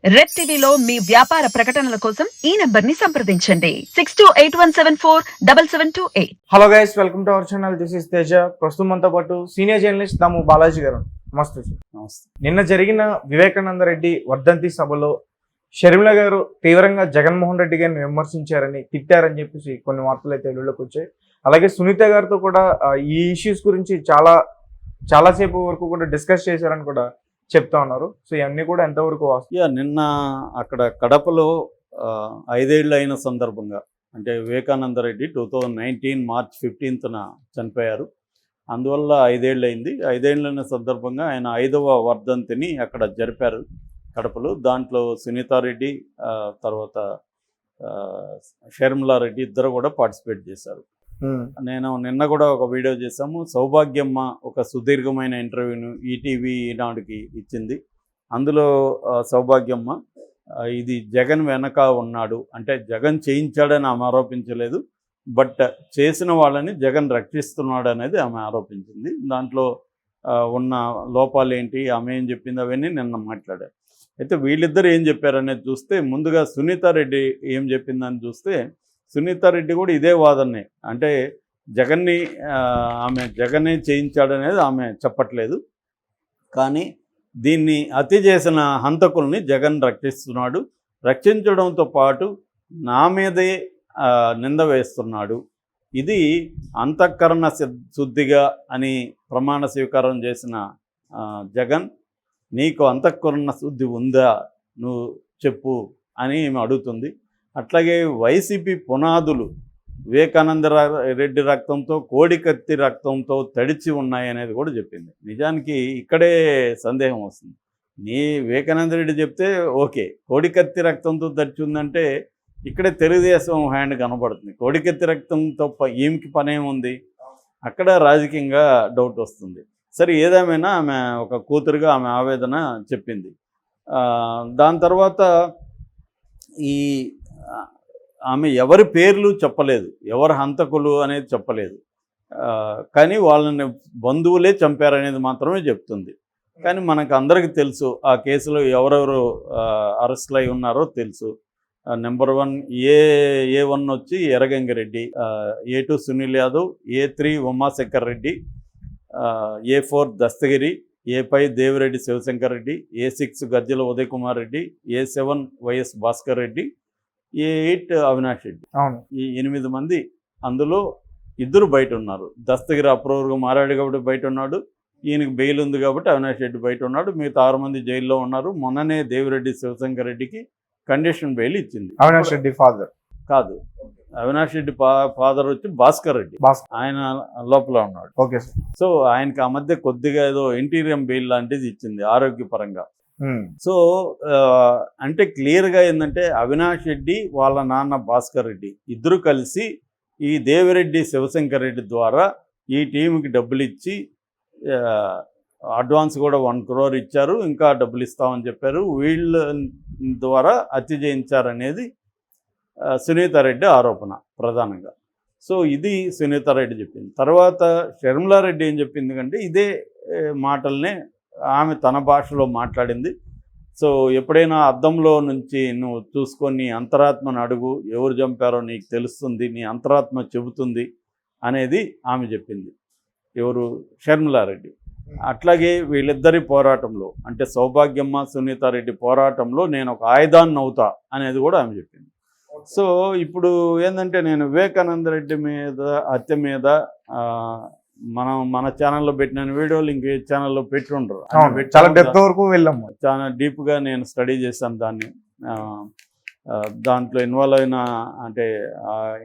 Red టీవీలో మీ వ్యాపార ప్రకటనల కోసం ఈ నంబర్ ని సంప్రదించండి 6281747728. Hello guys, welcome to our channel. This is Teja. ప్రస్తుతం మనతో పాటు సీనియర్ జర్నలిస్ట్ దాము బాలాజీ గారు. నమస్తే సార్. నమస్తే. నిన్న జరిగిన వివేకానంద రెడ్డి వర్ధంతి సభలో షర్మిల గారు తీవ్రంగా జగన్మోహన్ రెడ్డి గారిని విమర్శించారని, తిట్టారని చెప్పేసి కొన్ని వార్తలు అయితే వెలుగులోకి వచ్చాయి. అలాగే సునీత గారితో కూడా ఈ ఇష్యూస్ గురించి చాలాసేపు వరకు కూడా డిస్కస్ చేశారని కూడా చెప్తా ఉన్నారు. సో ఇవన్నీ కూడా ఎంతవరకు నిన్న అక్కడ కడపలో 5 ఏళ్ళు అయిన సందర్భంగా, అంటే వివేకానంద రెడ్డి 2019 మార్చ్ 15న చనిపోయారు. అందువల్ల 5 ఏళ్ళు అయింది. 5 ఏళ్ళైన సందర్భంగా ఆయన 5వ వర్ధంతిని అక్కడ జరిపారు కడపలో. దాంట్లో సునీతారెడ్డి తర్వాత షర్మిలారెడ్డి ఇద్దరు కూడా పార్టిసిపేట్ చేశారు. నేను నిన్న కూడా ఒక వీడియో చేశాము. సౌభాగ్యమ్మ ఒక సుదీర్ఘమైన ఇంటర్వ్యూను ఈటీవీ ఈనాడుకి ఇచ్చింది. అందులో సౌభాగ్యమ్మ ఇది జగన్ వెనక ఉన్నాడు, అంటే జగన్ చేయించాడని ఆమె ఆరోపించలేదు, బట్ చేసిన వాళ్ళని జగన్ రక్షిస్తున్నాడు అనేది ఆమె ఆరోపించింది. దాంట్లో ఉన్న లోపాలు ఏంటి, ఆమె ఏం చెప్పింది, అవన్నీ నిన్న మాట్లాడారు. అయితే వీళ్ళిద్దరు ఏం చెప్పారనేది చూస్తే, ముందుగా సునీతారెడ్డి ఏం చెప్పిందని చూస్తే, సునీతారెడ్డి కూడా ఇదే వాదనే, అంటే జగనే చేయించాడనేది ఆమె చెప్పట్లేదు, కానీ దీన్ని హత్య చేసిన హంతకుల్ని జగన్ రక్షిస్తున్నాడు, రక్షించడంతో పాటు నా మీదే నింద వేస్తున్నాడు, ఇది అంతఃకరణ శుద్ధిగా అని ప్రమాణ స్వీకారం చేసిన జగన్, నీకు అంతఃకరణ శుద్ధి ఉందా నువ్వు చెప్పు అని ఈమె అడుగుతుంది. అట్లాగే వైసీపీ పునాదులు వివేకానంద రెడ్డి రక్తంతో, కోడికత్తి రక్తంతో తడిచి ఉన్నాయనేది కూడా చెప్పింది. నిజానికి ఇక్కడే సందేహం వస్తుంది. వివేకానంద రెడ్డి చెప్తే ఓకే, కోడికత్తి రక్తంతో తడిచి ఉందంటే ఇక్కడే తెలుగుదేశం హ్యాండ్ కనబడుతుంది. కోడికత్తి రక్తంతో ఈమెకి పనేముంది, అక్కడ రాజకీయంగా డౌట్ వస్తుంది. సరే, ఏదేమైనా ఆమె ఒక కూతురుగా ఆమె ఆవేదన చెప్పింది. దాని తర్వాత ఆమె ఎవరి పేర్లు చెప్పలేదు, ఎవరు హంతకులు అనేది చెప్పలేదు, కానీ వాళ్ళని బంధువులే చంపారనేది మాత్రమే చెప్తుంది. కానీ మనకు అందరికీ తెలుసు ఆ కేసులో ఎవరెవరు అరెస్ట్లు అయి ఉన్నారో తెలుసు. నెంబర్ 1 A1 వచ్చి Erragangireddy, A2 Sunil Yadav, A3 Umashankar Reddy, A4 Dastagiri, A5 Devireddy Sivasankar Reddy, A6 Gajjala Uday Kumar Reddy, A7 YS Bhaskar Reddy, A8 Avinash Reddy. ఈ 8 మంది. అందులో 2 బయట ఉన్నారు. దస్తగిరి అప్రూవర్గా మారాడు కాబట్టి బయట ఉన్నాడు, ఈయనకి బెయిల్ ఉంది కాబట్టి అవినాష్ రెడ్డి బయట ఉన్నాడు. మిగతా 6 మంది జైల్లో ఉన్నారు. మొన్ననే దేవిరెడ్డి శివశంకర్ రెడ్డికి కండిషన్ బెయిల్ ఇచ్చింది. అవినాష్ రెడ్డి ఫాదర్ కాదు, అవినాష్ రెడ్డి ఫాదర్ వచ్చి భాస్కర్ రెడ్డి, ఆయన లోపల ఉన్నాడు. Okay sir. సో ఆయనకి ఆ మధ్య కొద్దిగా ఏదో ఇంటీరియం బెయిల్ లాంటిది ఇచ్చింది ఆరోగ్యపరంగా. సో అంటే క్లియర్గా ఏంటంటే, అవినాష్ రెడ్డి వాళ్ళ నాన్న భాస్కర్ రెడ్డి ఇద్దరు కలిసి ఈ దేవిరెడ్డి శివశంకర్ రెడ్డి ద్వారా ఈ టీంకి డబ్బులు ఇచ్చి, అడ్వాన్స్ కూడా 1 crore ఇచ్చారు, ఇంకా డబ్బులు ఇస్తామని చెప్పారు. వీళ్ళ ద్వారా హత్య చేయించారనేది సునీతారెడ్డి ఆరోపణ ప్రధానంగా. సో ఇది సునీతారెడ్డి చెప్పింది. తర్వాత షర్మిలారెడ్డి ఏం చెప్పింది అంటే, ఇదే మాటల్నే ఆమె తన భాషలో మాట్లాడింది. సో ఎప్పుడైనా అద్దంలో నుంచి నువ్వు చూసుకొని అంతరాత్మను అడుగు, ఎవరు చంపారో నీకు తెలుస్తుంది, నీ అంతరాత్మ చెబుతుంది అనేది ఆమె చెప్పింది. ఎవరు? షర్మిలారెడ్డి. అట్లాగే వీళ్ళిద్దరి పోరాటంలో, అంటే సౌభాగ్యమ్మ సునీతారెడ్డి పోరాటంలో నేను ఒక ఆయుధాన్ని అవుతా అనేది కూడా ఆమె చెప్పింది. సో ఇప్పుడు ఏంటంటే, నేను వివేకానంద రెడ్డి మీద హత్య మీద మన ఛానల్లో పెట్టిన వీడియోలు ఇంకే ఛానల్లో పెట్టుండ్రు. చాలా డెప్త్ వరకు వెళ్ళాము, చాలా డీప్గా నేను స్టడీ చేశాను దాన్ని. దాంట్లో ఇన్వాల్వ్ అయిన, అంటే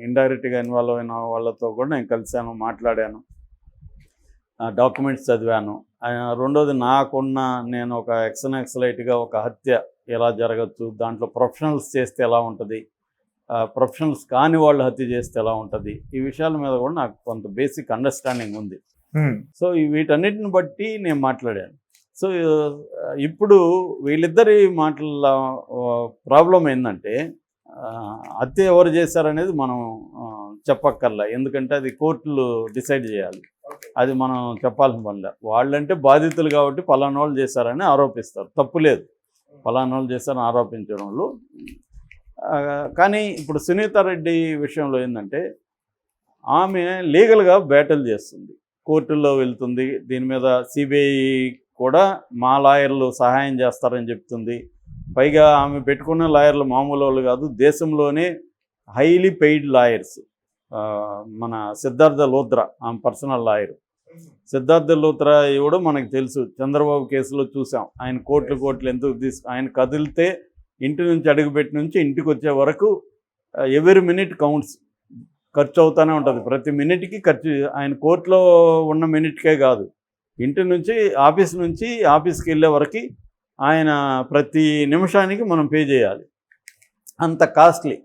ఇండైరెక్ట్గా ఇన్వాల్వ్ అయిన వాళ్ళతో కూడా నేను కలిశాను, మాట్లాడాను, డాక్యుమెంట్స్ చదివాను. రెండోది, నేను ఒక ఎక్సలైట్గా ఒక హత్య ఎలా జరగచ్చు, దాంట్లో ప్రొఫెషనల్స్ చేస్తే ఎలా ఉంటుంది, ప్రొఫెషనల్స్ కాని వాళ్ళు హత్య చేస్తే ఎలా ఉంటుంది, ఈ విషయాల మీద కూడా నాకు కొంత బేసిక్ అండర్స్టాండింగ్ ఉంది. సో వీటన్నిటిని బట్టి నేను మాట్లాడాను. సో ఇప్పుడు వీళ్ళిద్దరి మాటల ప్రాబ్లం ఏంటంటే, హత్య ఎవరు చేశారనేది మనం చెప్పక్కర్లా, ఎందుకంటే అది కోర్టులు డిసైడ్ చేయాలి, అది మనం చెప్పాల్సిన పనిలే. వాళ్ళంటే బాధితులు కాబట్టి పలానా వాళ్ళు చేశారని ఆరోపిస్తారు, తప్పు లేదు. ఫలానా వాళ్ళు చేశారని ఆరోపించడంలో. కానీ ఇప్పుడు సునీతారెడ్డి విషయంలో ఏంటంటే ఆమె లీగల్గా బ్యాటిల్ చేస్తుంది, కోర్టుల్లో వెళ్తుంది. దీని మీద సిబిఐ కూడా మా లాయర్లు సహాయం చేస్తారని చెప్తుంది. పైగా ఆమె పెట్టుకున్న లాయర్లు మామూలు వాళ్ళు కాదు, దేశంలోనే హైలీ పెయిడ్ లాయర్స్. మన సిద్ధార్థ లూత్రా ఆమె పర్సనల్ లాయర్. సిద్ధార్థ లూత్రా కూడా మనకు తెలుసు, చంద్రబాబు కేసులో చూసాం. ఆయన కోట్లు ఎందుకు ఆయన కదిలితే ఇంటి నుంచి అడుగుపెట్టి నుంచి ఇంటికి వచ్చే వరకు ఎవ్రీ మినిట్ కౌంట్స్, ఖర్చు అవుతూనే ఉంటుంది. ప్రతి మినిట్కి ఖర్చు. ఆయన కోర్టులో ఉన్న మినిట్కే కాదు, ఇంటి నుంచి ఆఫీస్కి వెళ్ళే వరకు ఆయన ప్రతి నిమిషానికి మనం పే చేయాలి. అంత కాస్ట్లీ.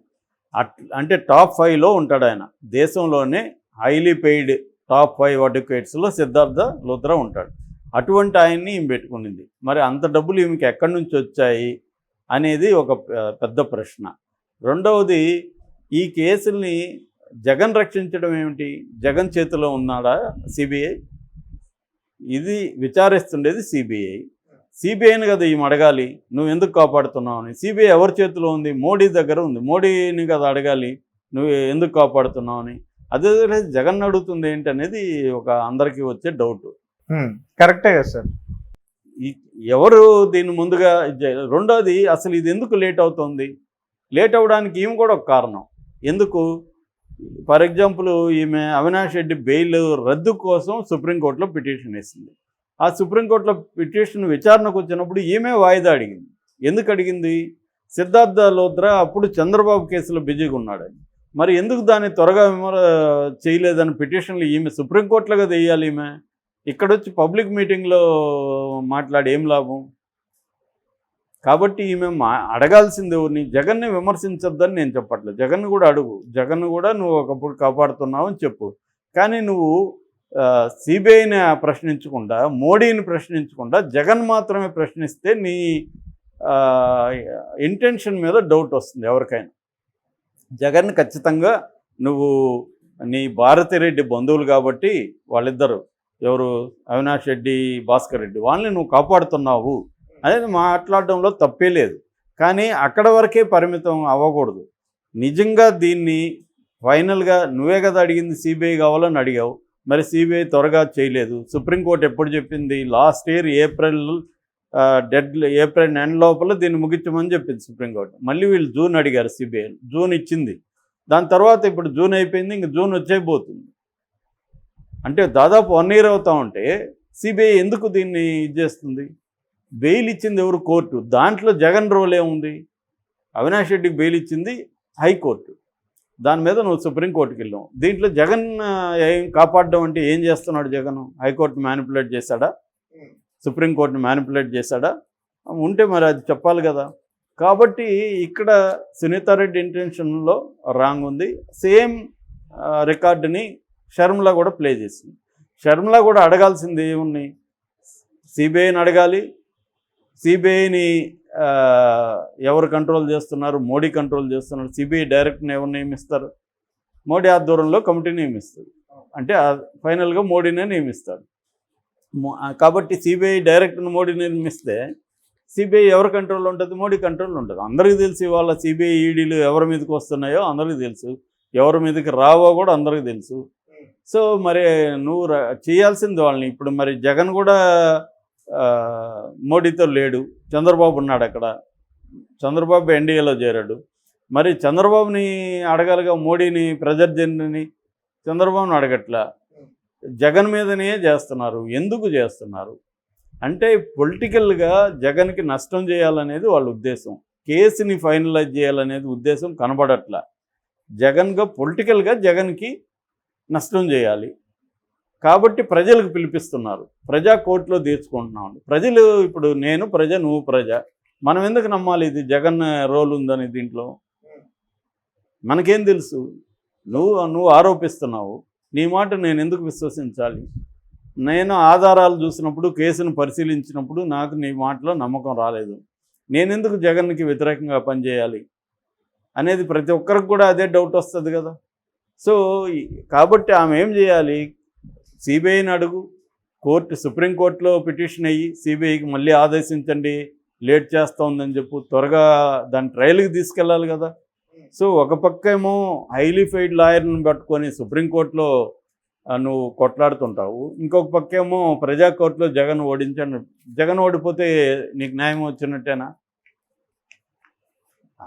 అంటే టాప్ 5లో ఉంటాడు ఆయన. దేశంలోనే హైలీ పెయిడ్ టాప్ 5 అడ్వకేట్స్లో సిద్ధార్థ లూత్రా ఉంటాడు. అటువంటి ఆయన్ని ఈమె పెట్టుకునింది. మరి అంత డబ్బులు ఈమెకి ఎక్కడి నుంచి వచ్చాయి అనేది ఒక పెద్ద ప్రశ్న. రెండవది, ఈ కేసుల్ని జగన్ రక్షించడం ఏమిటి? జగన్ చేతిలో ఉన్నాడా సిబిఐ? ఇది విచారిస్తుండేది సిబిఐ. సిబిఐని కదా ఈమె అడగాలి, నువ్వు ఎందుకు కాపాడుతున్నావు అని. సిబిఐ ఎవరి చేతిలో ఉంది? మోడీ దగ్గర ఉంది. మోడీని కదా అడగాలి, నువ్వు ఎందుకు కాపాడుతున్నావు అని. అదే జగన్ అడుగుతుంది ఏంటి అనేది ఒక అందరికీ వచ్చే డౌట్. కరెక్టే కదా సార్. ఎవరు దీన్ని ముందుగా. రెండోది, అసలు ఇది ఎందుకు లేట్ అవుతుంది? లేట్ అవ్వడానికి ఈమె కూడా ఒక కారణం. ఎందుకు? ఫర్ ఎగ్జాంపుల్, ఈమె అవినాష్ రెడ్డి బెయిల్ రద్దు కోసం సుప్రీంకోర్టులో పిటిషన్ వేసింది. ఆ సుప్రీంకోర్టులో పిటిషన్ విచారణకు వచ్చినప్పుడు ఈమె వాయిదా అడిగింది. ఎందుకు అడిగింది? సిద్ధార్థ లూత్రా అప్పుడు చంద్రబాబు కేసులో బిజీగా ఉన్నాడని. మరి ఎందుకు దాన్ని త్వరగా చేయలేదని పిటిషన్లు ఈమె సుప్రీంకోర్టులో కదా వేయాలి. ఈమె ఇక్కడొచ్చి పబ్లిక్ మీటింగ్లో మాట్లాడి ఏం లాభం? కాబట్టి ఈమె అడగాల్సింది ఎవరిని? జగన్ని విమర్శించొద్దని నేను చెప్పట్లేదు. జగన్ కూడా అడుగు, జగన్ కూడా నువ్వు ఒకప్పుడు కాపాడుతున్నావు అని చెప్పు. కానీ నువ్వు సిబిఐని ప్రశ్నించకుండా, మోడీని ప్రశ్నించకుండా జగన్ మాత్రమే ప్రశ్నిస్తే నీ ఇంటెన్షన్ మీద డౌట్ వస్తుంది ఎవరికైనా. జగన్ ఖచ్చితంగా నువ్వు నీ భారతిరెడ్డి బంధువులు కాబట్టి వాళ్ళిద్దరు ఎవరు, అవినాష్ రెడ్డి, భాస్కర్ రెడ్డి, వాళ్ళని నువ్వు కాపాడుతున్నావు అనేది మాట్లాడడంలో తప్పే లేదు. కానీ అక్కడ వరకే పరిమితం అవ్వకూడదు. నిజంగా దీన్ని ఫైనల్గా నువ్వే కదా అడిగింది, సిబిఐ కావాలని అడిగావు. మరి సిబిఐ త్వరగా చేయలేదు. సుప్రీంకోర్టు ఎప్పుడు చెప్పింది? లాస్ట్ ఇయర్ ఏప్రిల్ ఎండ్ లోపల దీన్ని ముగించమని చెప్పింది సుప్రీంకోర్టు. మళ్ళీ వీళ్ళు జూన్ అడిగారు, సిబిఐ జూన్ ఇచ్చింది. దాని తర్వాత ఇప్పుడు జూన్ అయిపోయింది, ఇంక జూన్ వచ్చేయబోతుంది. అంటే దాదాపు 1 year అవుతా ఉంటే సిబిఐ ఎందుకు దీన్ని ఇది చేస్తుంది? బెయిల్ ఇచ్చింది ఎవరు? కోర్టు. దాంట్లో జగన్ రోల్ ఏముంది? అవినాష్ రెడ్డికి బెయిల్ ఇచ్చింది హైకోర్టు. దాని మీద నువ్వు సుప్రీంకోర్టుకి వెళ్ళావు. దీంట్లో జగన్ ఏం కాపాడడం అంటే ఏం చేస్తున్నాడు జగన్? హైకోర్టు మ్యానిపులేట్ చేశాడా? సుప్రీంకోర్టుని మ్యానిపులేట్ చేశాడా? ఉంటే మరి అది చెప్పాలి కదా. కాబట్టి ఇక్కడ సునీతారెడ్డి ఇంటెన్షన్లో రాంగ్ ఉంది. సేమ్ రికార్డుని షర్మిల కూడా ప్లే చేసింది. షర్మిల కూడా అడగాల్సింది ఏమున్నాయి? సిబిఐని అడగాలి. సిబిఐని ఎవరు కంట్రోల్ చేస్తున్నారు? మోడీ కంట్రోల్ చేస్తున్నారు. సిబిఐ డైరెక్ట్ని ఎవరు నియమిస్తారు? మోడీ ఆధ్వర్యంలో కమిటీ నియమిస్తుంది. అంటే ఫైనల్గా మోడీనే నియమిస్తాడు. కాబట్టి సిబిఐ డైరెక్ట్ను మోడీ నియమిస్తే సిబిఐ ఎవరి కంట్రోల్ ఉంటుంది? మోడీ కంట్రోల్ ఉంటుంది. అందరికీ తెలుసు ఇవాళ సిబిఐ ఈడీలు ఎవరి మీదకి వస్తున్నాయో అందరికీ తెలుసు, ఎవరి మీదకి రావో కూడా అందరికీ తెలుసు. సో మరి నువ్వు చేయాల్సింది వాళ్ళని. ఇప్పుడు మరి జగన్ కూడా మోడీతో లేడు, చంద్రబాబు ఉన్నాడు అక్కడ. చంద్రబాబు ఎన్డీఏలో చేరాడు. మరి చంద్రబాబుని అడగాలిగా, మోడీని, ప్రెజర్ జనని చంద్రబాబుని అడగట్లా. జగన్ మీదనే చేస్తున్నారు. ఎందుకు చేస్తున్నారు అంటే పొలిటికల్గా జగన్కి నష్టం చేయాలనేది వాళ్ళ ఉద్దేశం. కేసుని ఫైనలైజ్ చేయాలనేది ఉద్దేశం కనబడట్లా. జగన్గా పొలిటికల్గా జగన్కి నష్టం చేయాలి కాబట్టి ప్రజలకు పిలిపిస్తున్నారు. ప్రజా కోర్టులో తీర్చుకుంటున్నాం. ప్రజలు ఇప్పుడు నేను ప్రజ, నువ్వు ప్రజ, మనం ఎందుకు నమ్మాలి ఇది జగన్ రోల్ ఉందని? దీంట్లో మనకేం తెలుసు? నువ్వు ఆరోపిస్తున్నావు, నీ మాట నేను ఎందుకు విశ్వసించాలి? నేను ఆధారాలు చూసినప్పుడు, కేసును పరిశీలించినప్పుడు నాకు నీ మాటలో నమ్మకం రాలేదు. నేనెందుకు జగన్కి వ్యతిరేకంగా పనిచేయాలి అనేది ప్రతి ఒక్కరికి కూడా అదే డౌట్ వస్తుంది కదా. సో కాబట్టి ఆమె ఏం చేయాలి? సిబిఐని అడుగు, సుప్రీంకోర్టులో పిటిషన్ అయ్యి సిబిఐకి మళ్ళీ ఆదేశించండి, లేట్ చేస్తూ ఉందని చెప్పు, త్వరగా దాన్ని ట్రయల్కి తీసుకెళ్ళాలి కదా. సో ఒక పక్క ఏమో హైలీ ఫెయిడ్ లాయర్ని పట్టుకొని సుప్రీంకోర్టులో నువ్వు కొట్లాడుతుంటావు, ఇంకొక పక్క ఏమో ప్రజా కోర్టులో జగన్ ఓడించాను. జగన్ ఓడిపోతే నీకు న్యాయం వచ్చినట్టేనా?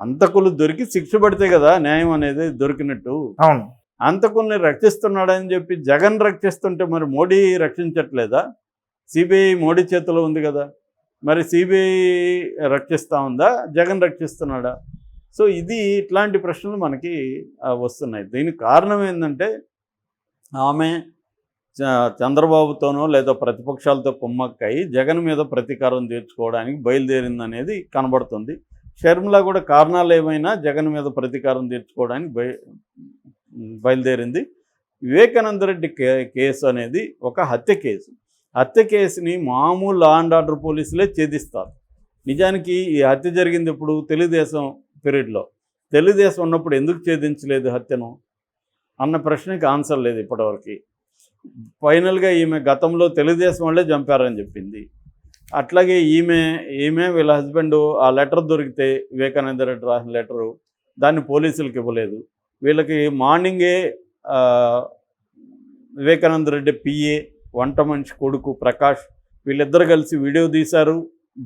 హంతకులు దొరికి శిక్ష పడితే కదా న్యాయం అనేది దొరికినట్టు. అవును. హంతకుల్ని రక్షిస్తున్నాడని చెప్పి జగన్ రక్షిస్తుంటే మరి మోడీ రక్షించట్లేదా? సిబిఐ మోడీ చేతిలో ఉంది కదా, మరి సిబిఐ రక్షిస్తూ ఉందా, జగన్ రక్షిస్తున్నాడా? సో ఇది ఇట్లాంటి ప్రశ్నలు మనకి వస్తున్నాయి. దీనికి కారణం ఏంటంటే ఆమె చంద్రబాబుతోనో లేదా ప్రతిపక్షాలతో కుమ్మక్కయి జగన్ మీద ప్రతీకారం తీర్చుకోవడానికి బయలుదేరిందనేది కనబడుతుంది. షర్మిల కూడా కారణాలు ఏమైనా జగన్ మీద ప్రతీకారం తీర్చుకోవడానికి బయలుదేరింది. వివేకానంద రెడ్డి కేసు అనేది ఒక హత్య కేసు. హత్య కేసుని మామూలు లా అండ్ ఆర్డర్ పోలీసులే ఛేదిస్తారు. నిజానికి ఈ హత్య జరిగింది ఇప్పుడు తెలుగుదేశం పీరియడ్లో. తెలుగుదేశం ఉన్నప్పుడు ఎందుకు ఛేదించలేదు హత్యను అన్న ప్రశ్నకి ఆన్సర్ లేదు ఇప్పటివరకు. ఫైనల్గా ఈమె గతంలో తెలుగుదేశం వాళ్ళే చంపారని చెప్పింది. అట్లాగే ఈమె వీళ్ళ హస్బెండ్ ఆ లెటర్ దొరికితే వివేకానంద రెడ్డి రాసిన లెటరు దాన్ని పోలీసులకు ఇవ్వలేదు. వీళ్ళకి మార్నింగే వివేకానంద రెడ్డి పిఏ వంట మనిషి కొడుకు ప్రకాష్ వీళ్ళిద్దరు కలిసి వీడియో తీశారు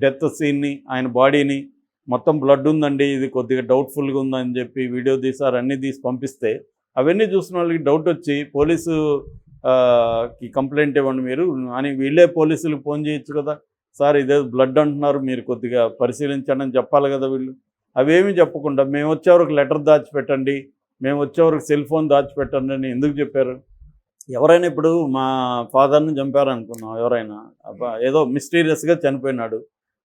డెత్ సీన్ని, ఆయన బాడీని. మొత్తం బ్లడ్ ఉందండి, ఇది కొద్దిగా డౌట్ఫుల్గా ఉందని చెప్పి వీడియో తీశారు. అన్నీ తీసి పంపిస్తే అవన్నీ చూసిన వాళ్ళకి డౌట్ వచ్చి పోలీసుకి కంప్లైంట్ ఇవ్వండి మీరు అని వీళ్ళే పోలీసులకు ఫోన్ చేయొచ్చు కదా. సార్ ఇదే బ్లడ్ అంటున్నారు, మీరు కొద్దిగా పరిశీలించండి అని చెప్పాలి కదా. వీళ్ళు అవేమీ చెప్పకుండా మేము వచ్చేవరకు లెటర్ దాచిపెట్టండి, మేము వచ్చేవరకు సెల్ ఫోన్ దాచిపెట్టండి అని ఎందుకు చెప్పారు? ఎవరైనా ఇప్పుడు మా ఫాదర్ని చంపారు అనుకున్నాం, ఎవరైనా ఏదో మిస్టీరియస్గా చనిపోయినాడు,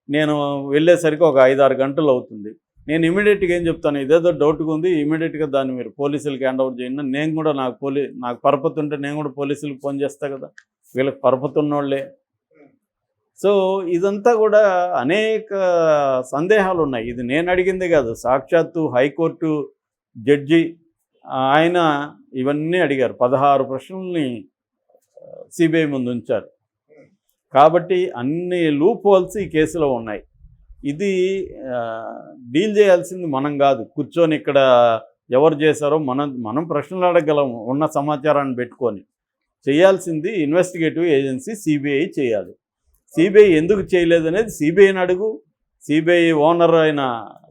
నేను వెళ్ళేసరికి ఒక 5-6 గంటలు అవుతుంది. నేను ఇమీడియట్గా ఏం చెప్తాను, ఇదేదో డౌట్గా ఉంది, ఇమీడియట్గా దాన్ని మీరు పోలీసులకి హ్యాండ్ ఓవర్ చేయండి. నేను కూడా నాకు పరపతి ఉంటే నేను కూడా పోలీసులకు ఫోన్ చేస్తా కదా, వీళ్ళకి పరపతి ఉన్నోళ్ళే. సో ఇదంతా కూడా అనేక సందేహాలు ఉన్నాయి. ఇది నేను అడిగిందే కాదు, సాక్షాత్తు హైకోర్టు జడ్జి ఆయన ఇవన్నీ అడిగారు. 16 ప్రశ్నల్ని సిబిఐ ముందు ఉంచారు. కాబట్టి అన్ని లూప్ హోల్స్ ఈ కేసులో ఉన్నాయి. ఇది డీల్ చేయాల్సింది మనం కాదు, కూర్చొని ఇక్కడ ఎవరు చేశారో మనం ప్రశ్నలు అడగలం ఉన్న సమాచారాన్ని పెట్టుకొని. చేయాల్సింది ఇన్వెస్టిగేటివ్ ఏజెన్సీ సిబిఐ చేయాలి. సిబిఐ ఎందుకు చేయలేదనేది సిబిఐని అడుగు, సిబిఐ ఓనర్ అయిన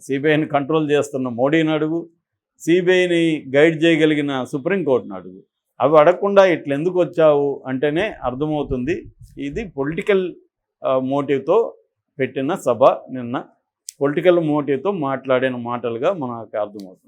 సిబిఐని కంట్రోల్ చేస్తున్న మోడీని అడుగు, సిబిఐని గైడ్ చేయగలిగిన సుప్రీంకోర్టుని అడుగు. అవి అడగకుండా ఇట్లా ఎందుకు వచ్చావు అంటేనే అర్థమవుతుంది ఇది పొలిటికల్ మోటివ్తో పెట్టిన సభ, నిన్న పొలిటికల్ మోటివ్తో మాట్లాడిన మాటలుగా మనకు అర్థమవుతుంది.